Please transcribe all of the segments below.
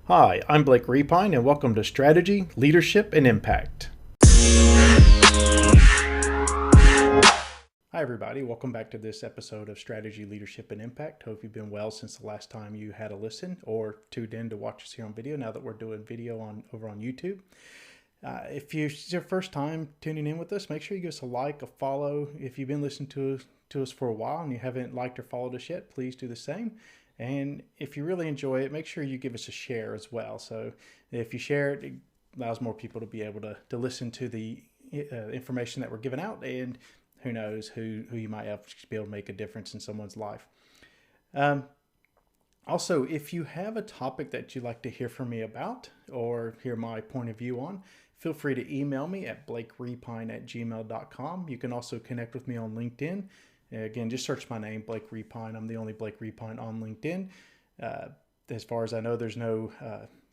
Hi, I'm Blake Repine, and welcome to Strategy, Leadership, and Impact. Hi, everybody. Welcome back to this episode of Strategy, Leadership, and Impact. Hope you've been well since the last time you had a listen or tuned in to watch us here on video. Now that we're doing video over on YouTube, if it's your first time tuning in with us, make sure you give us a like, a follow. If you've been listening to us for a while and you haven't liked or followed us yet, please do the same. And if you really enjoy it, make sure you give us a share as well. So if you share it, it allows more people to be able to listen to the information that we're giving out, and who knows who you might have to be able to make a difference in someone's life. Also, if you have a topic that you'd like to hear from me about or hear my point of view on, feel free to email me at blakerepine@gmail.com. You can also connect with me on LinkedIn. Again, just search my name, Blake Repine. I'm the only Blake Repine on LinkedIn. As far as I know, there's no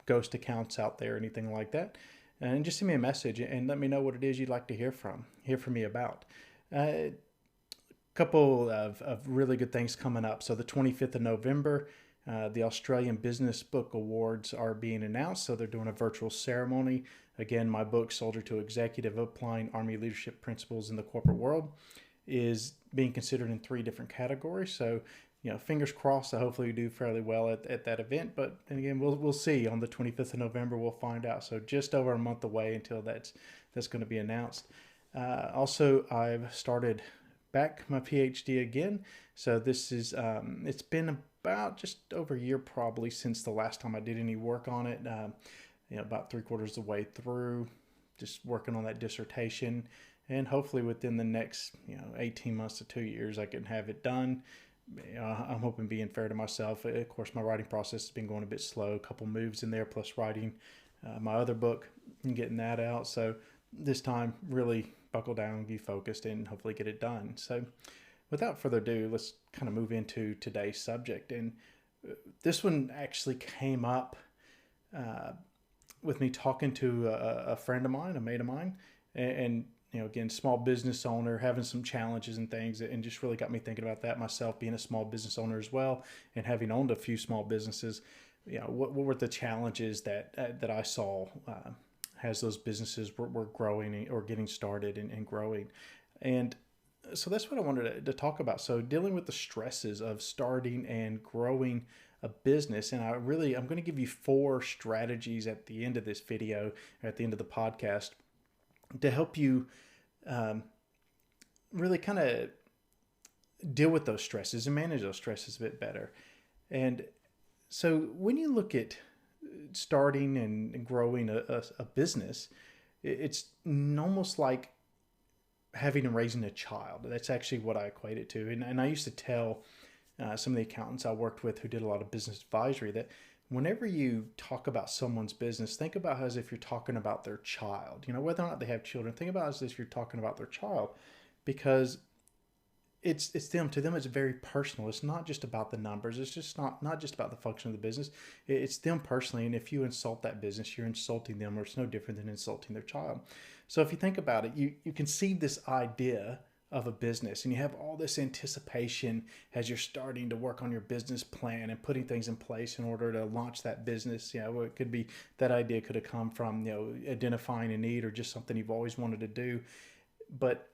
ghost accounts out there or anything like that. And just send me a message and let me know what it is you'd like to hear from me about. A couple of really good things coming up. So the 25th of November, the Australian Business Book Awards are being announced. So they're doing a virtual ceremony. Again, my book, Soldier to Executive, Applying Army Leadership Principles in the Corporate World, is being considered in 3 different categories. So, fingers crossed. Hopefully we do fairly well at that event. But again, we'll see on the 25th of November. We'll find out. So just over a month away until that's going to be announced. Also, I've started back my PhD again. So this is it's been about just over a year probably since the last time I did any work on it. About 3/4 of the way through, just working on that dissertation. And hopefully within the next 18 months to 2 years, I can have it done. I'm hoping, being fair to myself. Of course, my writing process has been going a bit slow. A couple moves in there, plus writing my other book and getting that out. So this time, really buckle down, be focused, and hopefully get it done. So without further ado, let's kind of move into today's subject. And this one actually came up with me talking to a friend of mine, a mate of mine, and again, small business owner, having some challenges and things, and just really got me thinking about that myself, being a small business owner as well, and having owned a few small businesses. What were the challenges that I saw as those businesses were growing or getting started and growing. And so that's what I wanted to talk about. So dealing with the stresses of starting and growing a business. And I'm going to give you 4 strategies at the end of this video, or at the end of the podcast, to help you really kind of deal with those stresses and manage those stresses a bit better. And so when you look at starting and growing a business, it's almost like having and raising a child. That's actually what I equate it to. And I used to tell some of the accountants I worked with who did a lot of business advisory that whenever you talk about someone's business, think about it as if you're talking about their child. Whether or not they have children, think about it as if you're talking about their child, because it's them. To them, it's very personal. It's not just about the numbers. It's just not just about the function of the business. It's them personally. And if you insult that business, you're insulting them, or it's no different than insulting their child. So if you think about it, you conceive this idea of a business, and you have all this anticipation as you're starting to work on your business plan and putting things in place in order to launch that business. It could be that idea could have come from identifying a need or just something you've always wanted to do. But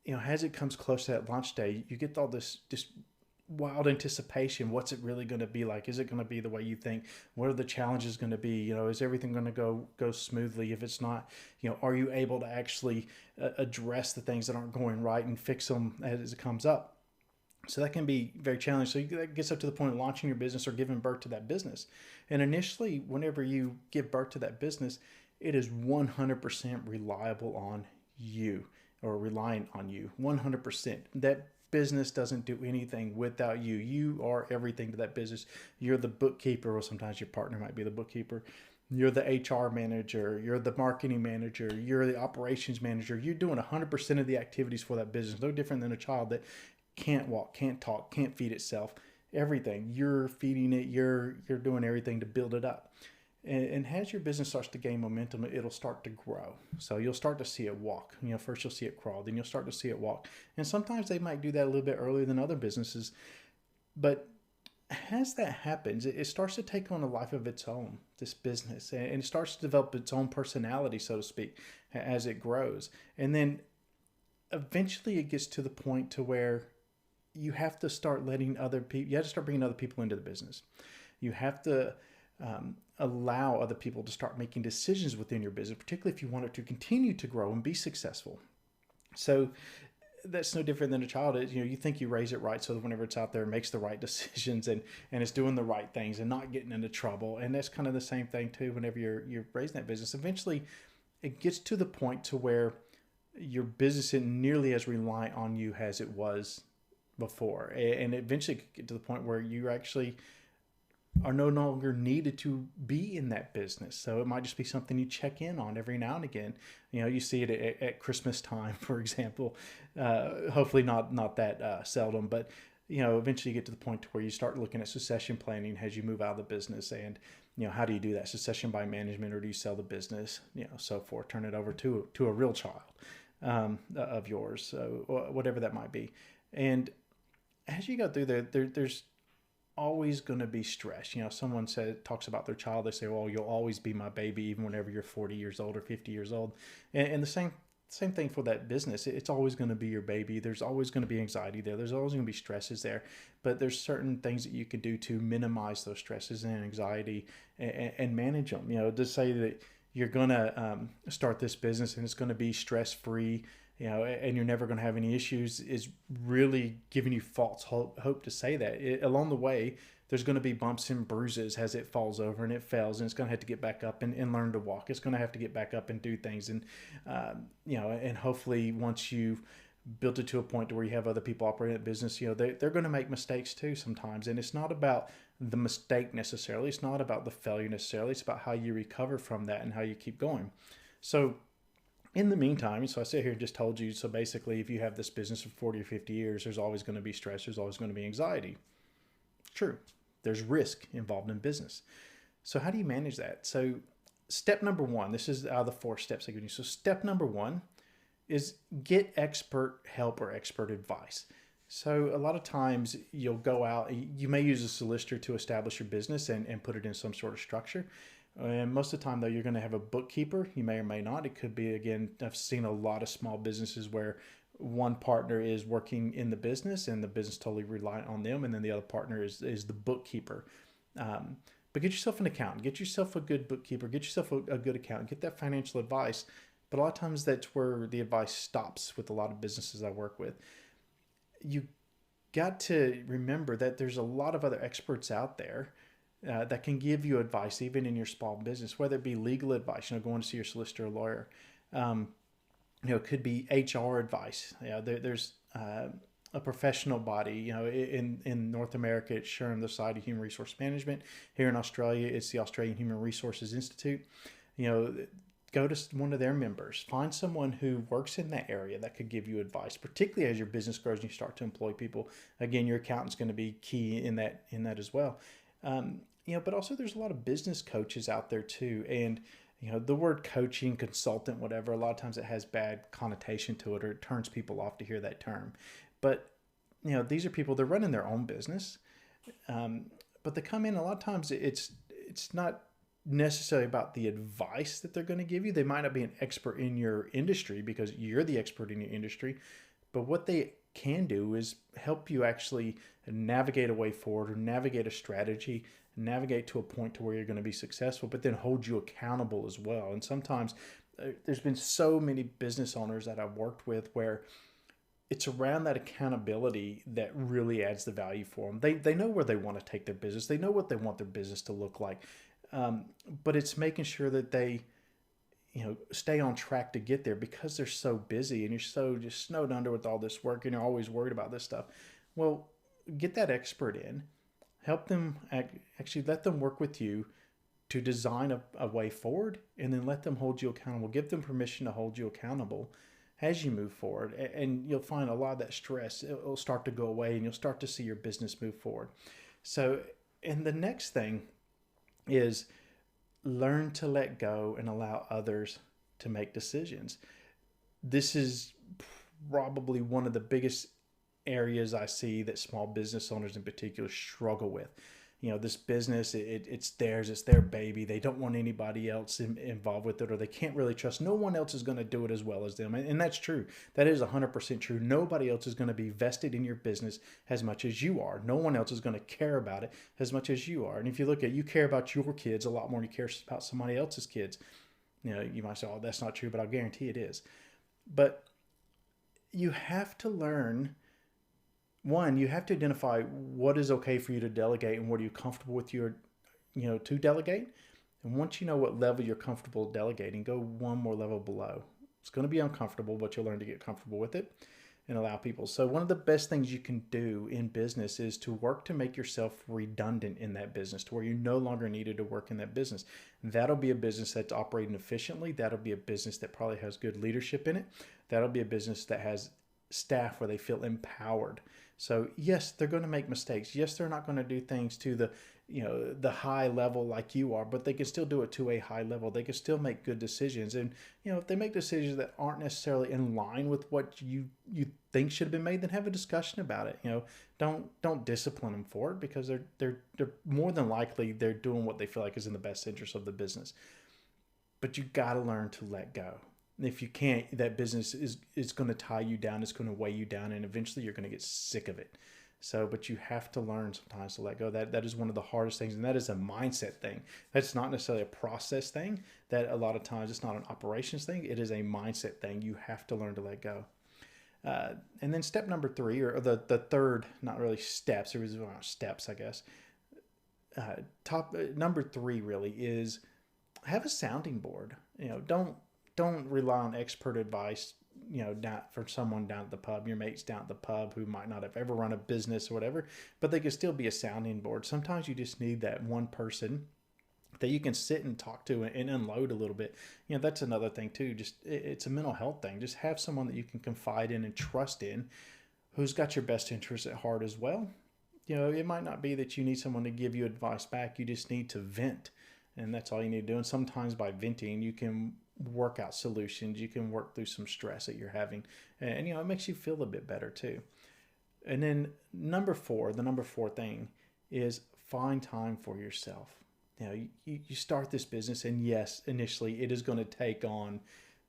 as it comes close to that launch day, you get all this just wild anticipation. What's it really going to be like? Is it going to be the way you think? What are the challenges going to be? Is everything going to go smoothly? If it's not, are you able to actually address the things that aren't going right and fix them as it comes up? So that can be very challenging. So that gets up to the point of launching your business or giving birth to that business. And initially, whenever you give birth to that business, it is 100% reliable on you, or relying on you 100%. That business doesn't do anything without you. You are everything to that business. You're the bookkeeper, or sometimes your partner might be the bookkeeper. You're the HR manager. You're the marketing manager. You're the operations manager. You're doing 100% of the activities for that business. No different than a child that can't walk, can't talk, can't feed itself. Everything. You're feeding it. You're doing everything to build it up. And as your business starts to gain momentum, it'll start to grow. So you'll start to see it walk. First you'll see it crawl, then you'll start to see it walk. And sometimes they might do that a little bit earlier than other businesses. But as that happens, it starts to take on a life of its own, this business, and it starts to develop its own personality, so to speak, as it grows. And then eventually it gets to the point to where you have to start letting other people, you have to start bringing other people into the business. You have to allow other people to start making decisions within your business, particularly if you want it to continue to grow and be successful. So that's no different than a child is. You think you raise it right so that whenever it's out there, it makes the right decisions and it's doing the right things and not getting into trouble. And that's kind of the same thing too. Whenever you're raising that business, eventually it gets to the point to where your business isn't nearly as reliant on you as it was before, and eventually get to the point where you actually are no longer needed to be in that business. So it might just be something you check in on every now and again. You see it at Christmas time, for example. Hopefully not that seldom, but eventually you get to the point where you start looking at succession planning as you move out of the business, and how do you do that? Succession by management, or do you sell the business? So forth. Turn it over to a real child of yours, so whatever that might be. And as you go through there's always going to be stress. Someone talks about their child, they say, well, you'll always be my baby, even whenever you're 40 years old or 50 years old. And the same thing for that business. It's always going to be your baby. There's always going to be anxiety there. There's always going to be stresses there. But there's certain things that you can do to minimize those stresses and anxiety and manage them. To say that you're going to start this business and it's going to be stress-free, and you're never going to have any issues, is really giving you false hope to say that. Along the way, there's going to be bumps and bruises as it falls over and it fails, and it's going to have to get back up and learn to walk. It's going to have to get back up and do things. And, and hopefully once you've built it to a point to where you have other people operating a business, they're going to make mistakes too sometimes. And it's not about the mistake necessarily. It's not about the failure necessarily. It's about how you recover from that and how you keep going. So in the meantime, so I sit here and just told you, so basically if you have this business for 40 or 50 years, there's always going to be stress. There's always going to be anxiety. True. There's risk involved in business. So how do you manage that? So step number one, this is out of the 4 steps I give you. So step number 1 is get expert help or expert advice. So a lot of times you'll go out, you may use a solicitor to establish your business and put it in some sort of structure. And most of the time, though, you're going to have a bookkeeper. You may or may not. It could be, again, I've seen a lot of small businesses where one partner is working in the business and the business totally reliant on them, and then the other partner is the bookkeeper. But get yourself an accountant. Get yourself a good bookkeeper. Get yourself a good accountant. Get that financial advice. But a lot of times that's where the advice stops with a lot of businesses I work with. You got to remember that there's a lot of other experts out there that can give you advice, even in your small business, whether it be legal advice, going to see your solicitor or lawyer. It could be HR advice. There's a professional body. In North America, it's SHRM, the Society of Human Resource Management. Here in Australia, it's the Australian Human Resources Institute. Go to one of their members. Find someone who works in that area that could give you advice, particularly as your business grows and you start to employ people. Again, your accountant's going to be key in that as well. But also there's a lot of business coaches out there too. And, the word coaching, consultant, whatever, a lot of times it has bad connotation to it, or it turns people off to hear that term. But, these are people, they're running their own business. But they come in, a lot of times it's not necessarily about the advice that they're going to give you. They might not be an expert in your industry because you're the expert in your industry. But what they can do is help you actually navigate a way forward, or navigate a strategy, navigate to a point to where you're going to be successful, but then hold you accountable as well. And sometimes there's been so many business owners that I've worked with where it's around that accountability that really adds the value for them. They know where they want to take their business. They know what they want their business to look like. But it's making sure that they stay on track to get there, because they're so busy and you're so just snowed under with all this work and you're always worried about this stuff. Well, get that expert in, help them, actually let them work with you to design a way forward, and then let them hold you accountable. Give them permission to hold you accountable as you move forward. And you'll find a lot of that stress, it'll start to go away, and you'll start to see your business move forward. So, and the next thing is learn to let go and allow others to make decisions. This is probably one of the biggest areas I see that small business owners in particular struggle with. This business, it's theirs, it's their baby. They don't want anybody else involved with it, or they can't really trust. No one else is going to do it as well as them. And that's true. That is 100% true. Nobody else is going to be vested in your business as much as you are. No one else is going to care about it as much as you are. And if you look at, you care about your kids a lot more than you care about somebody else's kids. You might say, oh, that's not true, but I'll guarantee it is. But you have to learn. One, you have to identify what is okay for you to delegate and what are you comfortable with to delegate. And once you know what level you're comfortable delegating, go one more level below. It's going to be uncomfortable, but you'll learn to get comfortable with it and allow people. So one of the best things you can do in business is to work to make yourself redundant in that business, to where you no longer needed to work in that business. That'll be a business that's operating efficiently. That'll be a business that probably has good leadership in it. That'll be a business that has staff where they feel empowered. So yes, they're going to make mistakes. Yes, they're not going to do things to the high level like you are, but they can still do it to a high level. They can still make good decisions. And if they make decisions that aren't necessarily in line with what you think should have been made, then have a discussion about it. Don't discipline them for it, because they're more than likely they're doing what they feel like is in the best interest of the business. But you got to learn to let go. If you can't, that business is going to tie you down. It's going to weigh you down, and eventually you're going to get sick of it. But you have to learn sometimes to let go. That is one of the hardest things, and that is a mindset thing. That's not necessarily a process thing. That a lot of times it's not an operations thing. It is a mindset thing. You have to learn to let go. And then step number 3, or the third, not really steps, it was steps, I guess. Number 3 really is have a sounding board. Don't rely on expert advice, for someone down at the pub, your mates down at the pub who might not have ever run a business or whatever, but they could still be a sounding board. Sometimes you just need that one person that you can sit and talk to and unload a little bit. That's another thing too. It's a mental health thing. Just have someone that you can confide in and trust in, who's got your best interests at heart as well. It might not be that you need someone to give you advice back. You just need to vent, and that's all you need to do. And sometimes by venting, you can work out solutions. You can work through some stress that you're having, and it makes you feel a bit better too. And then the number 4 thing is find time for yourself. You start this business, and yes, initially it is going to take on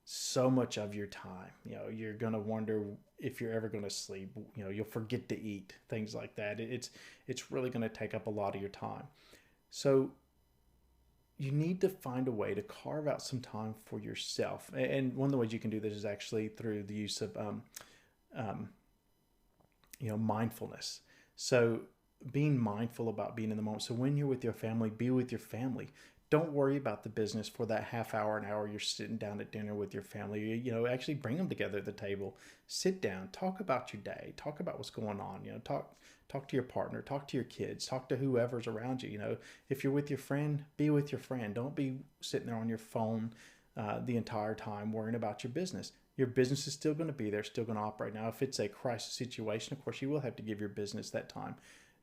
so much of your time. You're going to wonder if you're ever going to sleep. You'll forget to eat, things like that. It's really going to take up a lot of your time. So you need to find a way to carve out some time for yourself. And one of the ways you can do this is actually through the use of, mindfulness. So being mindful about being in the moment. So when you're with your family, be with your family. Don't worry about the business for that half hour, an hour you're sitting down at dinner with your family. Actually bring them together at the table. Sit down, talk about your day, talk about what's going on. Talk to your partner, talk to your kids, talk to whoever's around you. If you're with your friend, be with your friend. Don't be sitting there on your phone the entire time worrying about your business. Your business is still going to be there, still going to operate. Now, if it's a crisis situation, of course, you will have to give your business that time.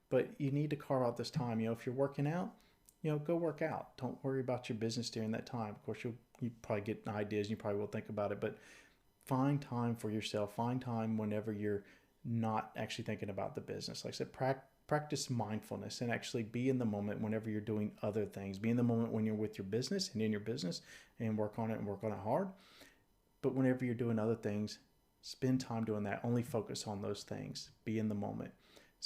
But you need to carve out this time. If you're working out, go work out. Don't worry about your business during that time. Of course, you probably get ideas and you probably will think about it, but find time for yourself. Find time whenever you're not actually thinking about the business. Like I said, practice mindfulness and actually be in the moment whenever you're doing other things. Be in the moment when you're with your business and in your business, and work on it hard. But whenever you're doing other things, spend time doing that. Only focus on those things. Be in the moment.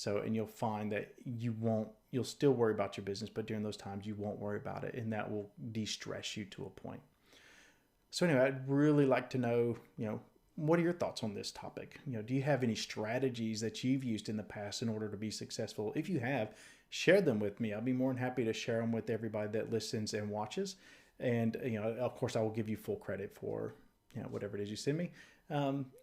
And you'll find that you'll still worry about your business, but during those times you won't worry about it, and that will de-stress you to a point. So anyway, I'd really like to know, what are your thoughts on this topic? Do you have any strategies that you've used in the past in order to be successful? If you have, share them with me. I'll be more than happy to share them with everybody that listens and watches. And, of course, I will give you full credit for, whatever it is you send me.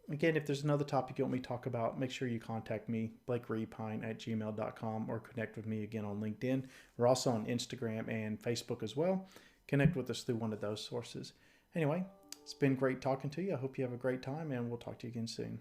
Again, if there's another topic you want me to talk about, make sure you contact me, blakereepine@gmail.com, or connect with me again on LinkedIn. We're also on Instagram and Facebook as well. Connect with us through one of those sources. Anyway, it's been great talking to you. I hope you have a great time, and we'll talk to you again soon.